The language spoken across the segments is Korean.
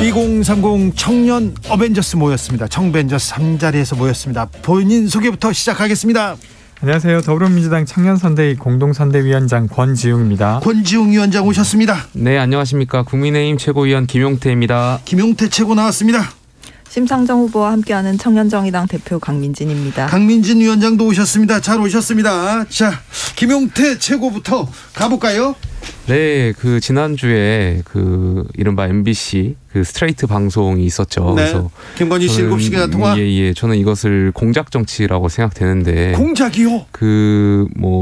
2030 청년 어벤져스 모였습니다. 청벤져스 3자리에서 모였습니다. 본인 소개부터 시작하겠습니다. 안녕하세요. 더불어민주당 청년선대위 공동선대위원장 권지웅입니다. 권지웅 위원장 오셨습니다. 네, 안녕하십니까. 국민의힘 최고위원 김용태입니다. 김용태 최고 나왔습니다. 심상정 후보와 함께하는 청년정의당 대표 강민진입니다. 강민진 위원장도 오셨습니다. 잘 오셨습니다. 자, 김용태 최고부터 가볼까요? 네, 지난주에 이른바 MBC 스트레이트 방송이 있었죠. 네. 그래서 김건희 씨 7시간 통화. 예. 저는 이것을 공작 정치라고 생각되는데. 공작이요?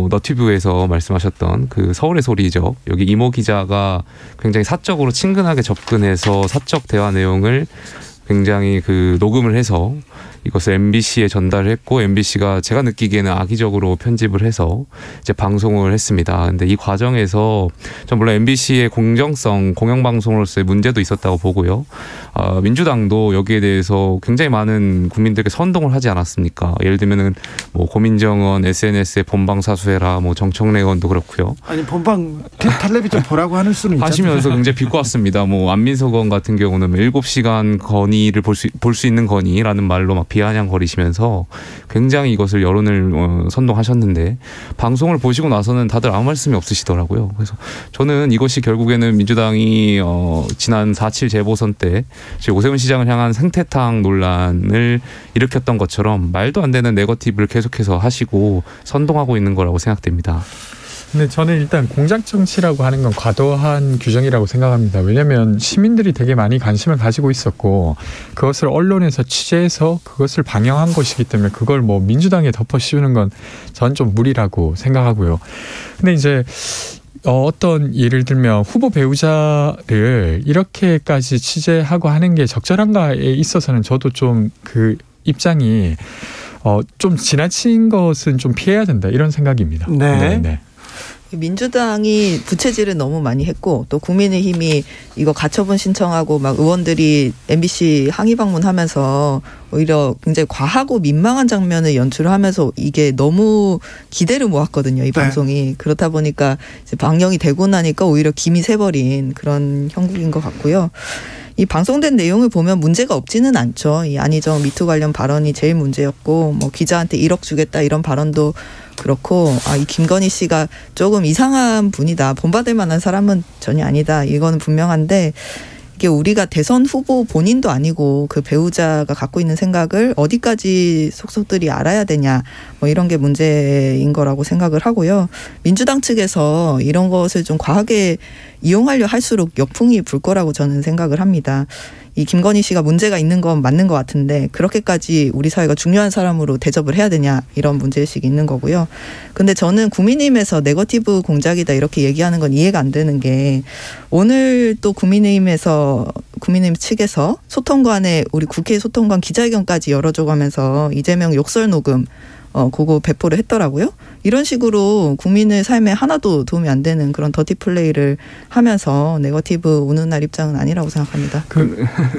너튜브에서 말씀하셨던 서울의 소리죠. 여기 이모 기자가 굉장히 사적으로 친근하게 접근해서 사적 대화 내용을 굉장히 녹음을 해서 이것을 MBC에 전달을 했고, MBC가 제가 느끼기에는 악의적으로 편집을 해서 이제 방송을 했습니다. 근데 이 과정에서 전 물론 MBC의 공정성, 공영방송으로서의 문제도 있었다고 보고요. 민주당도 여기에 대해서 굉장히 많은 국민들께 선동을 하지 않았습니까? 예를 들면은 고민정원 SNS에 본방 사수해라, 정청래 의원도 그렇고요. 아니, 본방 텔레비전 보라고 하는 수는 있잖아요. 하시면서 굉장히 비꼬았습니다. 안민석 의원 같은 경우는 7시간 건의를 볼 수 있는 건의라는 말로 막 비아냥거리시면서 굉장히 이것을 여론을 선동하셨는데, 방송을 보시고 나서는 다들 아무 말씀이 없으시더라고요. 그래서 저는 이것이 결국에는 민주당이 지난 4.7 재보선 때 오세훈 시장을 향한 생태탕 논란을 일으켰던 것처럼 말도 안 되는 네거티브를 계속해서 하시고 선동하고 있는 거라고 생각됩니다. 근데 저는 일단 공작 정치라고 하는 건 과도한 규정이라고 생각합니다. 왜냐하면 시민들이 되게 많이 관심을 가지고 있었고, 그것을 언론에서 취재해서 그것을 방영한 것이기 때문에 그걸 민주당에 덮어 씌우는 건 저는 좀 무리라고 생각하고요. 근데 이제 어떤 예를 들면 후보 배우자를 이렇게까지 취재하고 하는 게 적절한가에 있어서는 저도 좀 입장이 좀 지나친 것은 좀 피해야 된다, 이런 생각입니다. 네. 민주당이 부채질을 너무 많이 했고, 또 국민의힘이 이거 가처분 신청하고 막 의원들이 MBC 항의 방문하면서 오히려 굉장히 과하고 민망한 장면을 연출하면서 이게 너무 기대를 모았거든요, 이 방송이. 그렇다 보니까 이제 방영이 되고 나니까 오히려 김이 새버린 그런 형국인 것 같고요. 이 방송된 내용을 보면 문제가 없지는 않죠. 이 안희정 미투 관련 발언이 제일 문제였고, 기자한테 1억 주겠다 이런 발언도 그렇고, 이 김건희 씨가 조금 이상한 분이다, 본받을 만한 사람은 전혀 아니다, 이거는 분명한데, 이게 우리가 대선 후보 본인도 아니고 그 배우자가 갖고 있는 생각을 어디까지 속속들이 알아야 되냐, 이런 게 문제인 거라고 생각을 하고요. 민주당 측에서 이런 것을 좀 과하게 이용하려 할수록 역풍이 불 거라고 저는 생각을 합니다. 이 김건희 씨가 문제가 있는 건 맞는 것 같은데 그렇게까지 우리 사회가 중요한 사람으로 대접을 해야 되냐, 이런 문제의식이 있는 거고요. 근데 저는 국민의힘에서 네거티브 공작이다 이렇게 얘기하는 건 이해가 안 되는 게, 오늘 또 국민의힘 측에서 소통관에 우리 국회 소통관 기자회견까지 열어줘가면서 이재명 욕설 녹음 그거 배포를 했더라고요. 이런 식으로 국민의 삶에 하나도 도움이 안 되는 그런 더티 플레이를 하면서 네거티브 오는 날 입장은 아니라고 생각합니다.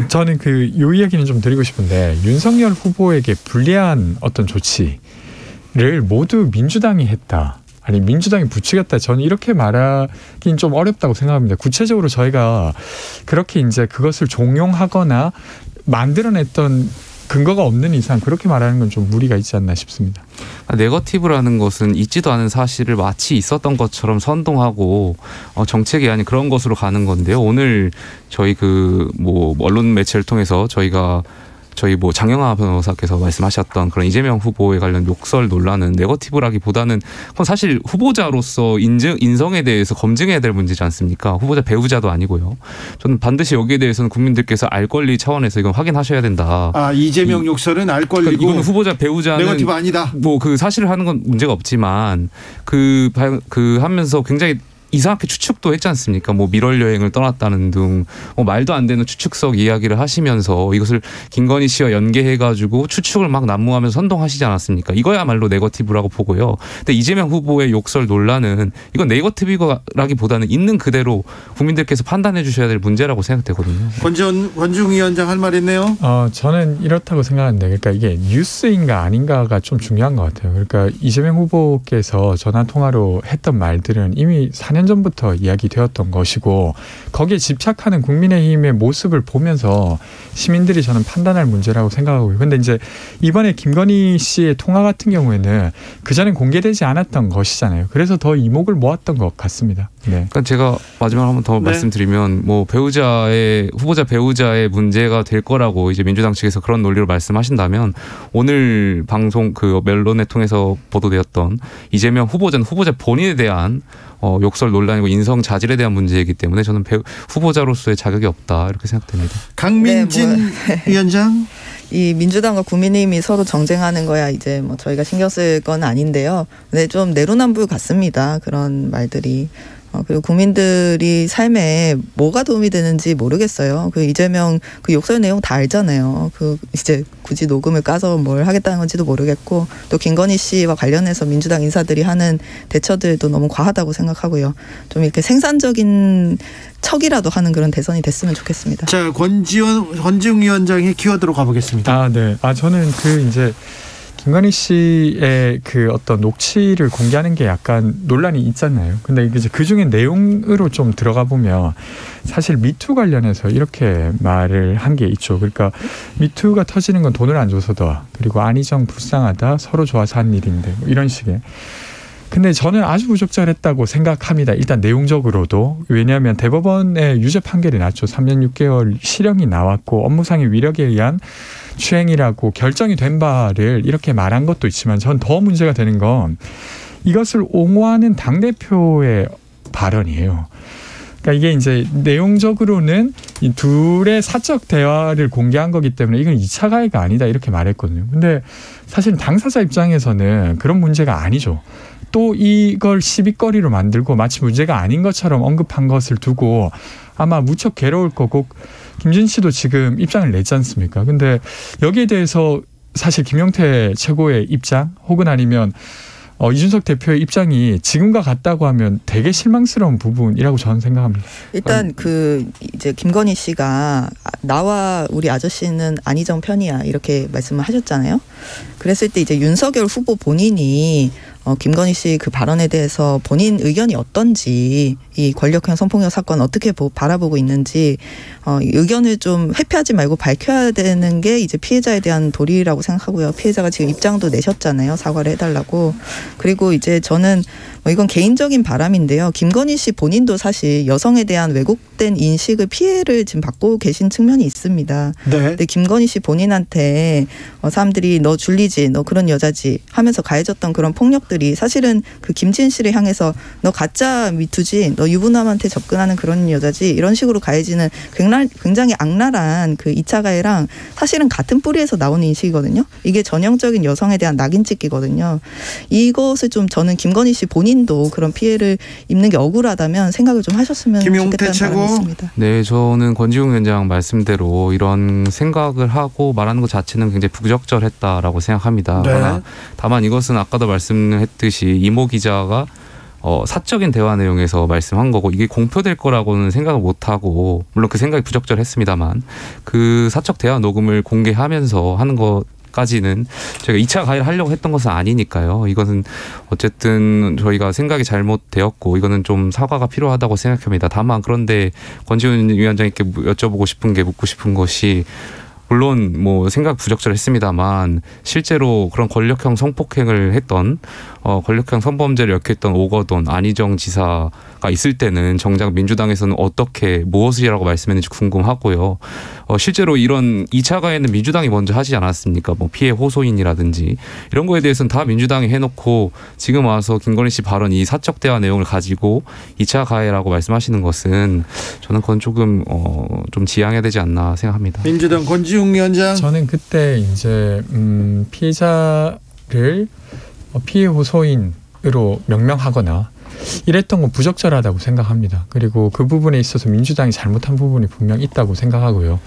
저는 요 이야기는 좀 드리고 싶은데, 윤석열 후보에게 불리한 어떤 조치를 모두 민주당이 했다, 아니 민주당이 부추겼다, 저는 이렇게 말하긴 좀 어렵다고 생각합니다. 구체적으로 저희가 그렇게 이제 그것을 종용하거나 만들어냈던 근거가 없는 이상 그렇게 말하는 건 좀 무리가 있지 않나 싶습니다. 네거티브라는 것은 있지도 않은 사실을 마치 있었던 것처럼 선동하고 정책이 아닌 그런 것으로 가는 건데요. 오늘 저희 언론 매체를 통해서 저희 장영하 변호사께서 말씀하셨던 그런 이재명 후보에 관련 욕설 논란은 네거티브라기보다는 그건 사실 후보자로서 인성에 대해서 검증해야 될 문제지 않습니까? 후보자 배우자도 아니고요. 저는 반드시 여기에 대해서는 국민들께서 알 권리 차원에서 이건 확인하셔야 된다. 이재명 욕설은 알 권리고, 그러니까 이거는 후보자 배우자는 네거티브 아니다. 사실을 하는 건 문제가 없지만 하면서 굉장히 이상하게 추측도 했지 않습니까? 밀월 여행을 떠났다는 등 말도 안 되는 추측성 이야기를 하시면서 이것을 김건희 씨와 연계해가지고 추측을 막 난무하면서 선동하시지 않았습니까? 이거야말로 네거티브라고 보고요. 근데 이재명 후보의 욕설 논란은 이건 네거티브라기보다는 있는 그대로 국민들께서 판단해 주셔야 될 문제라고 생각되거든요. 권지웅 위원장 할 말 있네요. 저는 이렇다고 생각하는데, 그러니까 이게 뉴스인가 아닌가가 좀 중요한 것 같아요. 그러니까 이재명 후보께서 전화 통화로 했던 말들은 이미 4년 전부터 이야기되었던 것이고 거기에 집착하는 국민의힘의 모습을 보면서 시민들이 저는 판단할 문제라고 생각하고요. 그런데 이제 이번에 김건희 씨의 통화 같은 경우에는 그전에 공개되지 않았던 것이잖아요. 그래서 더 이목을 모았던 것 같습니다. 네. 그러니까 제가 마지막으로 한 번 더 말씀드리면 뭐 후보자 배우자의 문제가 될 거라고 이제 민주당 측에서 그런 논리로 말씀하신다면 오늘 방송 그 멜론에 통해서 보도되었던 이재명 후보자는 후보자 본인에 대한 욕설 논란이고 인성 자질에 대한 문제이기 때문에 저는 후보자로서의 자격이 없다 이렇게 생각됩니다. 강민진 위원장. 이 민주당과 국민의힘이 서로 정쟁하는 거야 이제 뭐 저희가 신경 쓸 건 아닌데요. 근데 좀 내로남불 같습니다. 그런 말들이. 그리고 국민들이 삶에 뭐가 도움이 되는지 모르겠어요. 그 이재명 그 욕설 내용 다 알잖아요. 그 이제 굳이 녹음을 까서 뭘 하겠다는 건지도 모르겠고 또 김건희 씨와 관련해서 민주당 인사들이 하는 대처들도 너무 과하다고 생각하고요. 좀 이렇게 생산적인 척이라도 하는 그런 대선이 됐으면 좋겠습니다. 자, 권지웅 위원장의 키워드로 가보겠습니다. 네. 저는 이제 김건희 씨의 그 어떤 녹취를 공개하는 게 약간 논란이 있잖아요. 근데 이제 그 중에 내용으로 좀 들어가 보면 사실 미투 관련해서 이렇게 말을 한 게 있죠. 그러니까 미투가 터지는 건 돈을 안 줘서다. 그리고 안희정 불쌍하다. 서로 좋아서 한 일인데 뭐 이런 식의. 근데 저는 아주 부적절했다고 생각합니다. 일단 내용적으로도. 왜냐하면 대법원의 유죄 판결이 났죠. 3년 6개월 실형이 나왔고 업무상의 위력에 의한 추행이라고 결정이 된 바를 이렇게 말한 것도 있지만 전 더 문제가 되는 건 이것을 옹호하는 당대표의 발언이에요. 그러니까 이게 이제 내용적으로는 이 둘의 사적 대화를 공개한 거기 때문에 이건 2차 가해가 아니다 이렇게 말했거든요. 근데 사실 당사자 입장에서는 그런 문제가 아니죠. 또 이걸 시비거리로 만들고 마치 문제가 아닌 것처럼 언급한 것을 두고 아마 무척 괴로울 거고 김진 씨도 지금 입장을 냈지 않습니까? 근데 여기에 대해서 사실 김용태 최고의 입장 혹은 아니면 이준석 대표의 입장이 지금과 같다고 하면 되게 실망스러운 부분이라고 저는 생각합니다. 일단 이제 김건희 씨가 나와 우리 아저씨는 안희정 편이야 이렇게 말씀을 하셨잖아요. 그랬을 때 이제 윤석열 후보 본인이 김건희 씨 그 발언에 대해서 본인 의견이 어떤지 이 권력형 성폭력 사건 어떻게 바라보고 있는지 의견을 좀 회피하지 말고 밝혀야 되는 게 이제 피해자에 대한 도리라고 생각하고요. 피해자가 지금 입장도 내셨잖아요. 사과를 해달라고. 그리고 이제 저는 이건 개인적인 바람인데요. 김건희 씨 본인도 사실 여성에 대한 왜곡된 인식을 피해를 지금 받고 계신 측면이 있습니다. 네. 근데 김건희 씨 본인한테 사람들이 너 줄리지, 너 그런 여자지 하면서 가해졌던 그런 폭력들이 사실은 그 김진 씨를 향해서 너 가짜 미투지, 너 유부남한테 접근하는 그런 여자지 이런 식으로 가해지는 굉장히 악랄한 그 2차 가해랑 사실은 같은 뿌리에서 나오는 인식이거든요. 이게 전형적인 여성에 대한 낙인 찍기거든요. 이것을 좀 저는 김건희 씨 본인도 그런 피해를 입는 게 억울하다면 생각을 좀 하셨으면 좋겠다는 바람이 있습니다. 네, 저는 권지웅 위원장 말씀대로 이런 생각을 하고 말하는 것 자체는 굉장히 부적절했다라고 생각합니다. 네. 다만 이것은 아까도 말씀했듯이 이모 기자가 사적인 대화 내용에서 말씀한 거고 이게 공표될 거라고는 생각을 못하고 물론 그 생각이 부적절했습니다만 그 사적 대화 녹음을 공개하면서 하는 것까지는 저희가 2차 가해를 하려고 했던 것은 아니니까요. 이것은 어쨌든 저희가 생각이 잘못되었고 이거는 좀 사과가 필요하다고 생각합니다. 다만 그런데 권지훈 위원장님께 묻고 싶은 것이 물론 뭐 생각 부적절했습니다만 실제로 그런 권력형 성폭행을 했던 권력형 성범죄를 역했던 오거돈 안희정 지사가 있을 때는 정작 민주당에서는 어떻게 무엇이라고 말씀했는지 궁금하고요. 실제로 이런 2차 가해는 민주당이 먼저 하지 않았습니까? 뭐 피해 호소인이라든지 이런 거에 대해서는 다 민주당이 해놓고 지금 와서 김건희 씨 발언 이 사적 대화 내용을 가지고 2차 가해라고 말씀하시는 것은 저는 그건 조금 좀 지양해야 되지 않나 생각합니다. 민주당 권지웅 위원장. 저는 그때 이제 피해자를 피해 호소인으로 명명하거나 이랬던 건 부적절하다고 생각합니다. 그리고 그 부분에 있어서 민주당이 잘못한 부분이 분명 있다고 생각하고요.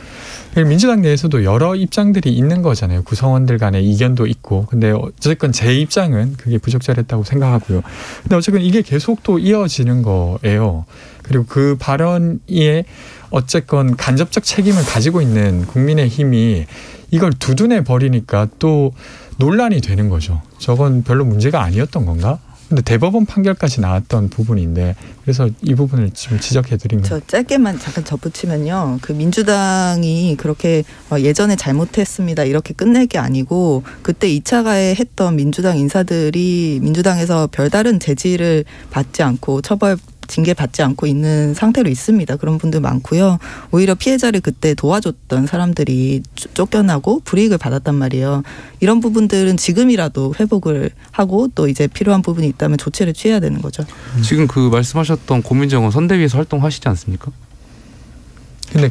민주당 내에서도 여러 입장들이 있는 거잖아요. 구성원들 간의 이견도 있고. 근데 어쨌건 제 입장은 그게 부적절했다고 생각하고요. 근데 어쨌든 이게 계속 또 이어지는 거예요. 그리고 그 발언에 어쨌건 간접적 책임을 가지고 있는 국민의힘이 이걸 두둔해 버리니까 또 논란이 되는 거죠. 저건 별로 문제가 아니었던 건가? 근데 대법원 판결까지 나왔던 부분인데 그래서 이 부분을 지금 지적해드린 거예요. 저 짧게만 잠깐 덧붙이면요. 그 민주당이 그렇게 예전에 잘못했습니다 이렇게 끝낼 게 아니고 그때 2차 가해했던 민주당 인사들이 민주당에서 별다른 제지를 받지 않고 처벌 징계 받지 않고 있는 상태로 있습니다. 그런 분들 많고요. 오히려 피해자를 그때 도와줬던 사람들이 쫓겨나고 불이익을 받았단 말이에요. 이런 부분들은 지금이라도 회복을 하고 또 이제 필요한 부분이 있다면 조치를 취해야 되는 거죠. 지금 그 말씀하셨던 고민정은 선대위에서 활동하시지 않습니까? 근데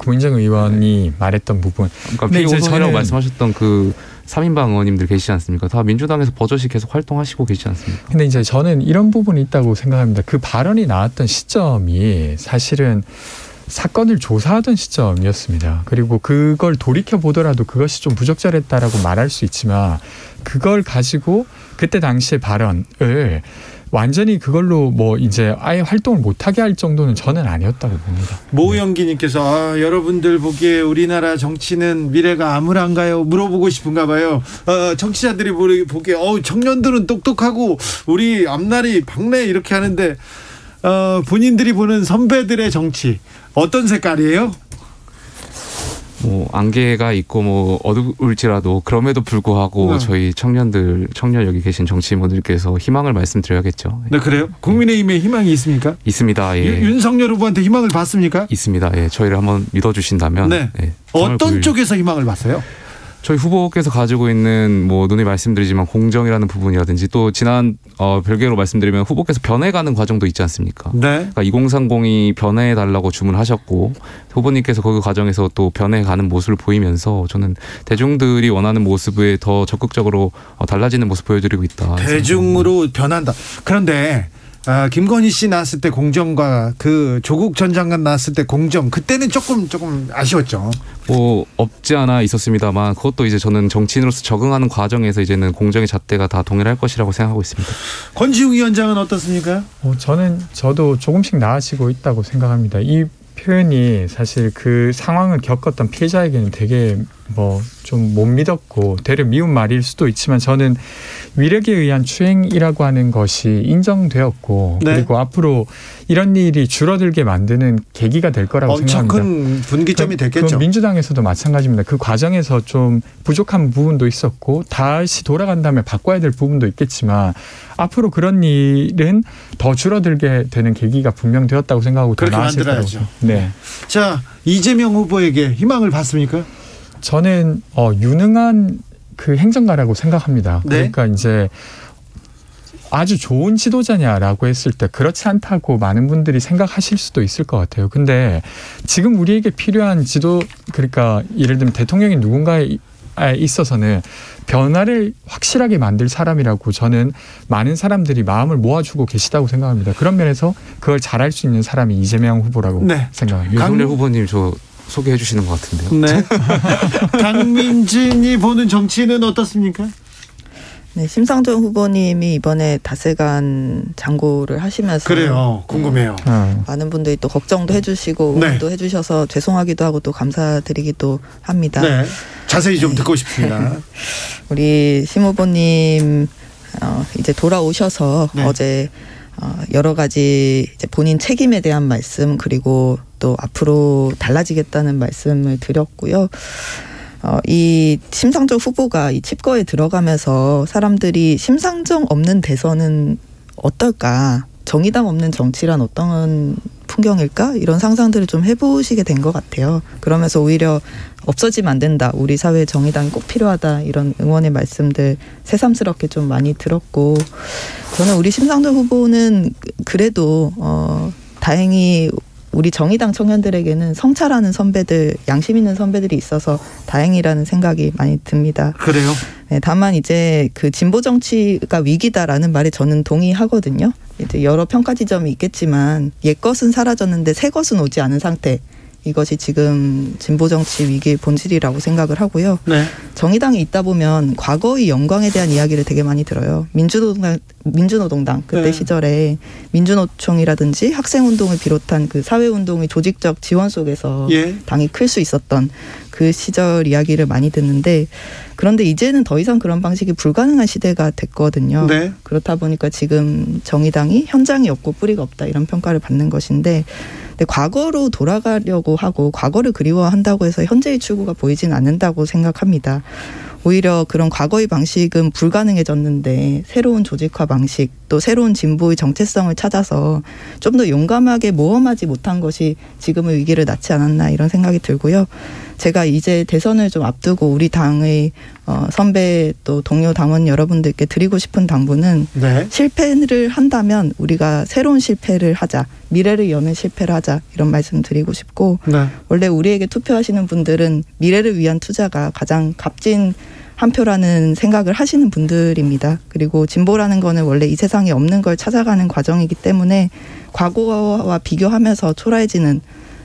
고민정 의원이 말했던 부분. 그러니까 비호선이라고 말씀하셨던 그 3인방 의원님들 계시지 않습니까? 다 민주당에서 버젓이 계속 활동하시고 계시지 않습니까? 근데 이제 저는 이런 부분이 있다고 생각합니다. 그 발언이 나왔던 시점이 사실은 사건을 조사하던 시점이었습니다. 그리고 그걸 돌이켜 보더라도 그것이 좀 부적절했다라고 말할 수 있지만 그걸 가지고 그때 당시의 발언을 완전히 그걸로 뭐 이제 아예 활동을 못하게 할 정도는 저는 아니었다고 봅니다. 모영기님께서 여러분들 보기에 우리나라 정치는 미래가 암울한가요? 물어보고 싶은가 봐요. 정치자들이 보기에 청년들은 똑똑하고 우리 앞날이 밝네 이렇게 하는데 본인들이 보는 선배들의 정치 어떤 색깔이에요? 뭐 안개가 있고 뭐 어두울지라도 그럼에도 불구하고 저희 청년 여기 계신 정치인분들께서 희망을 말씀드려야겠죠. 네, 그래요? 국민의힘에 희망이 있습니까? 있습니다. 예. 윤석열 후보한테 희망을 받습니까? 있습니다. 예. 저희를 한번 믿어주신다면. 네. 예, 어떤 쪽에서 희망을 봤어요? 저희 후보께서 가지고 있는 뭐 눈에 말씀드리지만 공정이라는 부분이라든지 또 지난 별개로 말씀드리면 후보께서 변해가는 과정도 있지 않습니까? 네. 그러니까 2030이 변해달라고 주문하셨고 후보님께서 그 과정에서 또 변해가는 모습을 보이면서 저는 대중들이 원하는 모습에 더 적극적으로 달라지는 모습 보여드리고 있다. 대중으로 변한다. 그런데 김건희 씨 나왔을 때 공정과 그 조국 전 장관 나왔을 때 공정 그때는 조금 아쉬웠죠. 뭐 없지 않아 있었습니다만 그것도 이제 저는 정치인으로서 적응하는 과정에서 이제는 공정의 잣대가 다 동일할 것이라고 생각하고 있습니다. 권지웅 위원장은 어떻습니까? 저도 조금씩 나아지고 있다고 생각합니다. 이 표현이 사실 그 상황을 겪었던 피해자에게는 되게 뭐 좀 못 믿었고 되려 미운 말일 수도 있지만 저는 위력에 의한 추행이라고 하는 것이 인정되었고 네. 그리고 앞으로 이런 일이 줄어들게 만드는 계기가 될 거라고 생각합니다. 큰 분기점이 됐겠죠. 민주당에서도 마찬가지입니다. 그 과정에서 좀 부족한 부분도 있었고 다시 돌아간 다음에 바꿔야 될 부분도 있겠지만 앞으로 그런 일은 더 줄어들게 되는 계기가 분명 되었다고 생각하고 그렇게 만들어야죠. 네. 자, 이재명 후보에게 희망을 받습니까? 저는 유능한 그 행정가라고 생각합니다. 네? 그러니까 이제 아주 좋은 지도자냐라고 했을 때 그렇지 않다고 많은 분들이 생각하실 수도 있을 것 같아요. 근데 지금 우리에게 필요한 그러니까 예를 들면 대통령이 누군가에 있어서는 변화를 확실하게 만들 사람이라고 저는 많은 사람들이 마음을 모아주고 계시다고 생각합니다. 그런 면에서 그걸 잘할 수 있는 사람이 이재명 후보라고 네. 생각합니다. 윤석열 후보님 저 소개해 주시는 것 같은데요. 네. 강민진이 보는 정치는 어떻습니까? 네, 심상정 후보님이 이번에 닷새간 장고를 하시면서 그래요. 궁금해요. 많은 분들이 또 걱정도 해주시고 응원도 해주셔서 죄송하기도 하고 또 감사드리기도 합니다. 네. 자세히 좀 듣고 싶습니다. 우리 심 후보님 이제 돌아오셔서 어제 여러 가지 이제 본인 책임에 대한 말씀 그리고 또 앞으로 달라지겠다는 말씀을 드렸고요. 이 심상정 후보가 이 칩거에 들어가면서 사람들이 심상정 없는 대선은 어떨까? 정의당 없는 정치란 어떤 풍경일까? 이런 상상들을 좀 해보시게 된 것 같아요. 그러면서 오히려 없어지면 안 된다. 우리 사회에 정의당이 꼭 필요하다. 이런 응원의 말씀들 새삼스럽게 좀 많이 들었고 저는 우리 심상정 후보는 그래도 다행히 우리 정의당 청년들에게는 성찰하는 선배들, 양심 있는 선배들이 있어서 다행이라는 생각이 많이 듭니다. 그래요? 네, 다만 이제 그 진보 정치가 위기다라는 말에 저는 동의하거든요. 이제 여러 평가 지점이 있겠지만 옛 것은 사라졌는데 새 것은 오지 않은 상태. 이것이 지금 진보 정치 위기의 본질이라고 생각을 하고요. 네. 정의당에 있다 보면 과거의 영광에 대한 이야기를 되게 많이 들어요. 민주노동당 그때 네. 시절에 민주노총이라든지 학생운동을 비롯한 그 사회운동의 조직적 지원 속에서 예. 당이 클 수 있었던 그 시절 이야기를 많이 듣는데 그런데 이제는 더 이상 그런 방식이 불가능한 시대가 됐거든요. 네. 그렇다 보니까 지금 정의당이 현장이 없고 뿌리가 없다 이런 평가를 받는 것인데 근데 과거로 돌아가려고 하고 과거를 그리워한다고 해서 현재의 추구가 보이진 않는다고 생각합니다. 오히려 그런 과거의 방식은 불가능해졌는데 새로운 조직화 방식 또 새로운 진보의 정체성을 찾아서 좀 더 용감하게 모험하지 못한 것이 지금의 위기를 낳지 않았나 이런 생각이 들고요. 제가 이제 대선을 좀 앞두고 우리 당의 선배 또 동료 당원 여러분들께 드리고 싶은 당부는 네. 실패를 한다면 우리가 새로운 실패를 하자. 미래를 여는 실패를 하자. 이런 말씀 드리고 싶고 네. 원래 우리에게 투표하시는 분들은 미래를 위한 투자가 가장 값진 한 표라는 생각을 하시는 분들입니다. 그리고 진보라는 거는 원래 이 세상에 없는 걸 찾아가는 과정이기 때문에 과거와 비교하면서 초라해지는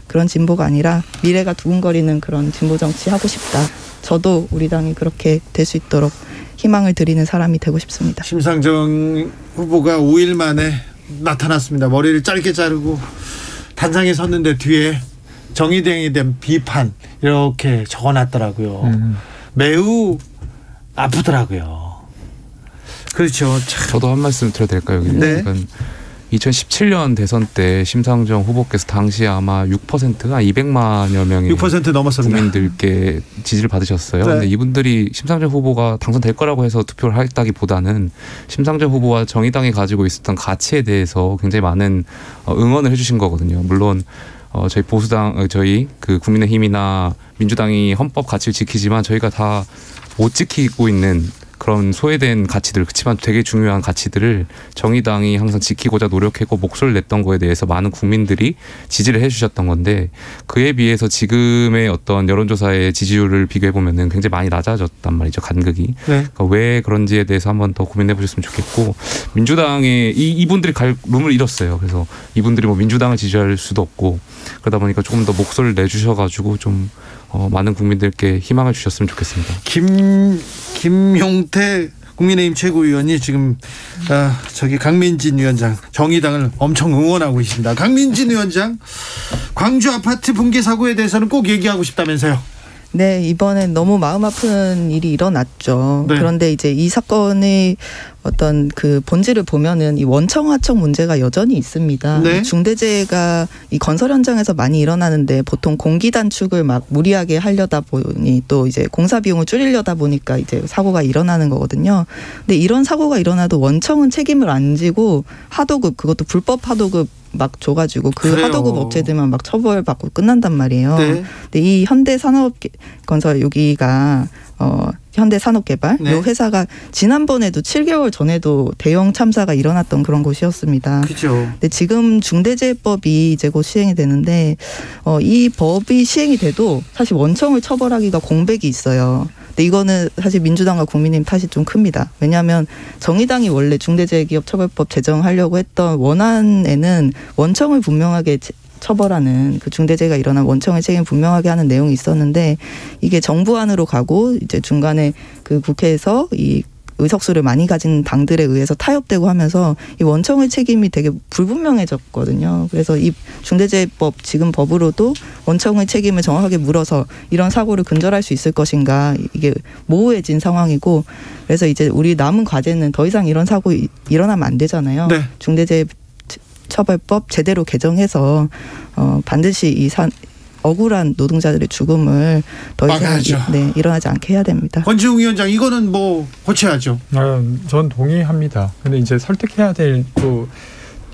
그런 진보가 아니라 미래가 두근거리는 그런 진보 정치 하고 싶다. 저도 우리 당이 그렇게 될 수 있도록 희망을 드리는 사람이 되고 싶습니다. 심상정 후보가 5일 만에 나타났습니다. 머리를 짧게 자르고 단상에 섰는데 뒤에 정의당에 대한 비판 이렇게 적어놨더라고요. 매우 아프더라고요. 그렇죠. 참. 저도 한 말씀 드려도 될까요? 네. 2017년 대선 때 심상정 후보께서 당시 아마 6%가 200만여 명의 6% 넘었습니다. 국민들께 지지를 받으셨어요. 네. 근데 이분들이 심상정 후보가 당선될 거라고 해서 투표를 했다기보다는 심상정 후보와 정의당이 가지고 있었던 가치에 대해서 굉장히 많은 응원을 해주신 거거든요. 물론 저희 보수당, 저희 그 국민의힘이나 민주당이 헌법 가치를 지키지만 저희가 다 못 지키고 있는 그런 소외된 가치들, 그렇지만 되게 중요한 가치들을 정의당이 항상 지키고자 노력했고 목소리를 냈던 거에 대해서 많은 국민들이 지지를 해주셨던 건데 그에 비해서 지금의 어떤 여론조사의 지지율을 비교해보면 굉장히 많이 낮아졌단 말이죠. 간극이. 네. 그러니까 왜 그런지에 대해서 한번 더 고민해 보셨으면 좋겠고 민주당에 이분들이 갈 룸을 잃었어요. 그래서 이분들이 뭐 민주당을 지지할 수도 없고 그러다 보니까 조금 더 목소리를 내주셔가지고 좀 많은 국민들께 희망을 주셨으면 좋겠습니다. 김용태 국민의힘 최고위원이 지금 강민진 위원장 정의당을 엄청 응원하고 있습니다. 강민진 위원장 광주 아파트 붕괴 사고에 대해서는 꼭 얘기하고 싶다면서요? 네, 이번엔 너무 마음 아픈 일이 일어났죠. 네. 그런데 이제 이 사건의 어떤 그 본질을 보면은 이 원청 하청 문제가 여전히 있습니다. 네. 중대재해가 이 건설 현장에서 많이 일어나는데 보통 공기 단축을 막 무리하게 하려다 보니 또 이제 공사 비용을 줄이려다 보니까 이제 사고가 일어나는 거거든요. 근데 이런 사고가 일어나도 원청은 책임을 안 지고 하도급 그것도 불법 하도급 막 줘가지고 그 그래요. 하도급 업체들만 막 처벌받고 끝난단 말이에요. 네. 근데 이 현대산업건설 여기가 현대산업개발 네. 이 회사가 지난번에도 7개월 전에도 대형 참사가 일어났던 그런 곳이었습니다. 그렇죠. 근데 지금 중대재해법이 이제 곧 시행이 되는데 이 법이 시행이 돼도 사실 원청을 처벌하기가 공백이 있어요. 근데 이거는 사실 민주당과 국민의힘 탓이 좀 큽니다. 왜냐하면 정의당이 원래 중대재해기업처벌법 제정하려고 했던 원안에는 원청을 분명하게 처벌하는 그 중대재해가 일어난 원청의 책임 분명하게 하는 내용이 있었는데 이게 정부안으로 가고 이제 중간에 그 국회에서 이 의석수를 많이 가진 당들에 의해서 타협되고 하면서 이 원청의 책임이 되게 불분명해졌거든요. 그래서 이 중대재해법 지금 법으로도 원청의 책임을 정확하게 물어서 이런 사고를 근절할 수 있을 것인가 이게 모호해진 상황이고 그래서 이제 우리 남은 과제는 더 이상 이런 사고 일어나면 안 되잖아요. 네. 중대재해처벌법 제대로 개정해서 반드시 이 억울한 노동자들의 죽음을 더 이상 일어나지 않게 해야 됩니다. 권지웅 위원장 이거는 뭐 고쳐야죠. 전 동의합니다. 근데 이제 설득해야 될 또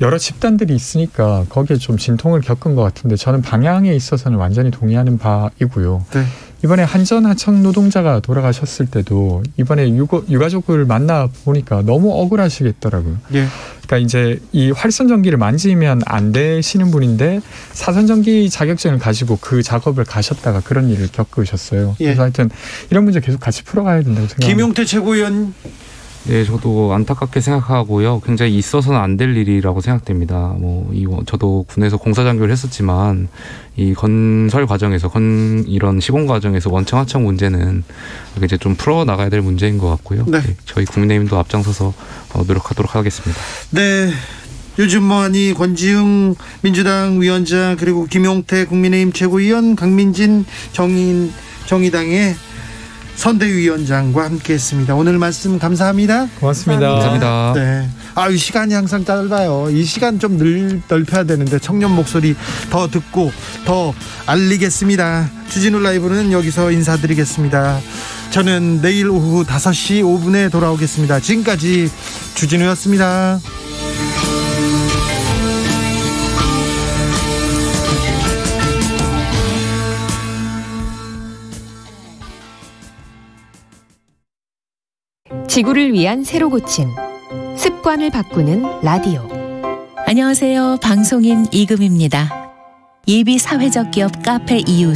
여러 집단들이 있으니까 거기에 좀 진통을 겪은 것 같은데 저는 방향에 있어서는 완전히 동의하는 바이고요. 네. 이번에 한전하청 노동자가 돌아가셨을 때도 이번에 유가족을 만나 보니까 너무 억울하시겠더라고요. 예. 그러니까 이제 이 활선전기를 만지면 안 되시는 분인데 사선전기 자격증을 가지고 그 작업을 가셨다가 그런 일을 겪으셨어요. 예. 그래서 하여튼 이런 문제 계속 같이 풀어가야 된다고 생각합니다. 김용태 최고위원 네, 저도 안타깝게 생각하고요. 굉장히 있어서는 안 될 일이라고 생각됩니다. 저도 군에서 공사장교를 했었지만 이 건설 과정에서 이런 시공 과정에서 원청 하청 문제는 이제 좀 풀어 나가야 될 문제인 것 같고요. 네. 네, 저희 국민의힘도 앞장서서 노력하도록 하겠습니다. 네. 요즘 뭐하니 권지웅 민주당 위원장 그리고 김용태 국민의힘 최고위원 강민진 정의당의 선대위원장과 함께했습니다. 오늘 말씀 감사합니다. 고맙습니다. 감사합니다. 네. 시간이 항상 짧아요. 이 시간 좀 넓혀야 되는데 청년 목소리 더 듣고 더 알리겠습니다. 주진우 라이브는 여기서 인사드리겠습니다. 저는 내일 오후 5시 5분에 돌아오겠습니다. 지금까지 주진우였습니다. 지구를 위한 새로 고침 습관을 바꾸는 라디오. 안녕하세요. 방송인 이금입니다. 예비 사회적 기업 카페 이웃